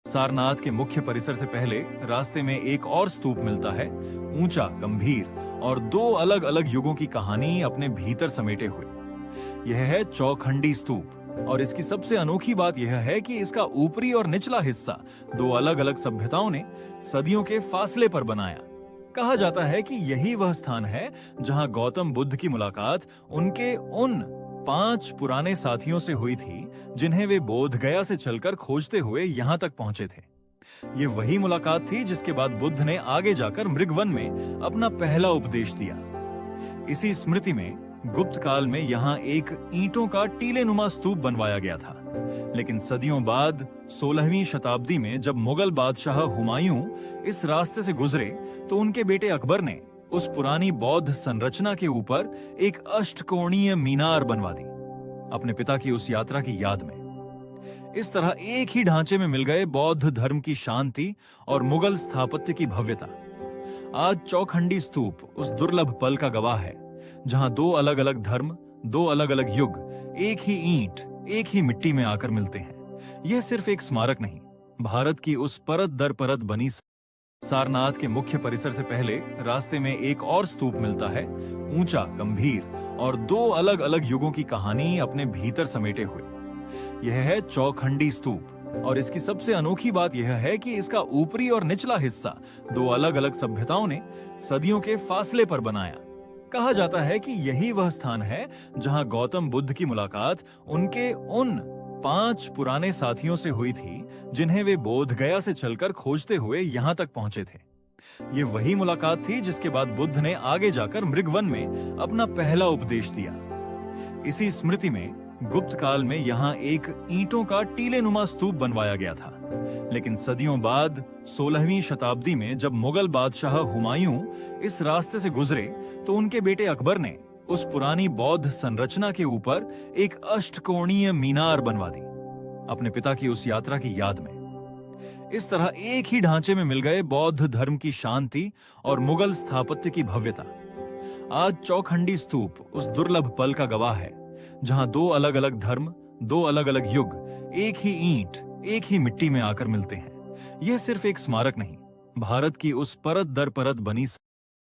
सारनाथ के मुख्य परिसर से पहले रास्ते में एक और स्तूप मिलता है, ऊंचा, गंभीर और दो अलग अलग युगों की कहानी अपने भीतर समेटे हुए। यह है चौखंडी स्तूप और इसकी सबसे अनोखी बात यह है कि इसका ऊपरी और निचला हिस्सा दो अलग अलग सभ्यताओं ने सदियों के फासले पर बनाया। कहा जाता है कि यही वह स्थान है जहां गौतम बुद्ध की मुलाकात उनके उन 5 पुराने साथियों से हुई थी जिन्हें वे बोध गया से चलकर खोजते हुए यहां तक पहुंचे थे। ये वही मुलाकात थी जिसके बाद बुद्ध ने आगे जाकर मृगवन में अपना पहला उपदेश दिया। इसी स्मृति में गुप्त काल में यहाँ एक ईंटों का टीलेनुमा स्तूप बनवाया गया था, लेकिन सदियों बाद 16वीं शताब्दी में जब मुगल बादशाह हुमायूं इस रास्ते से गुजरे तो उनके बेटे अकबर ने उस पुरानी बौद्ध संरचना के ऊपर एक अष्टकोणीय मीनार बनवा दी, अपने पिता की उस यात्रा की याद में। इस तरह एक ही ढांचे में मिल गए बौद्ध धर्म की शांति और मुगल स्थापत्य की भव्यता। आज चौखंडी स्तूप उस दुर्लभ पल का गवाह है जहां दो अलग अलग धर्म, दो अलग अलग युग एक ही ईंट, एक ही मिट्टी में आकर मिलते हैं। यह सिर्फ एक स्मारक नहीं, भारत की उस परत दर परत बनी सारनाथ के मुख्य परिसर से पहले रास्ते में एक और स्तूप मिलता है, ऊंचा, गंभीर और दो अलग अलग युगों की कहानी अपने भीतर समेटे हुए। यह है चौखंडी स्तूप और इसकी सबसे अनोखी बात यह है कि इसका ऊपरी और निचला हिस्सा दो अलग अलग सभ्यताओं ने सदियों के फासले पर बनाया। कहा जाता है कि यही वह स्थान है जहां गौतम बुद्ध की मुलाकात उनके उन 5 पुराने साथियों से हुई थी जिन्हें वे बोध गया से चलकर खोजते हुए यहां तक पहुंचे थे। ये वही मुलाकात थी जिसके बाद बुद्ध ने आगे जाकर मृगवन में अपना पहला उपदेश दिया। इसी स्मृति में गुप्त काल में यहाँ एक ईंटों का टीलेनुमा स्तूप बनवाया गया था, लेकिन सदियों बाद 16वीं शताब्दी में जब मुगल बादशाह हुमायूं इस रास्ते से गुजरे तो उनके बेटे अकबर ने उस पुरानी बौद्ध संरचना के ऊपर एक अष्टकोणीय मीनार बनवा दी, अपने पिता की उस यात्रा की याद में। इस तरह एक ही ढांचे में मिल गए बौद्ध धर्म की शांति और मुगल स्थापत्य की भव्यता। आज चौखंडी स्तूप उस दुर्लभ पल का गवाह है जहां दो अलग अलग धर्म, दो अलग अलग युग एक ही ईंट, एक ही मिट्टी में आकर मिलते हैं। यह सिर्फ एक स्मारक नहीं, भारत की उस परत दर परत बनी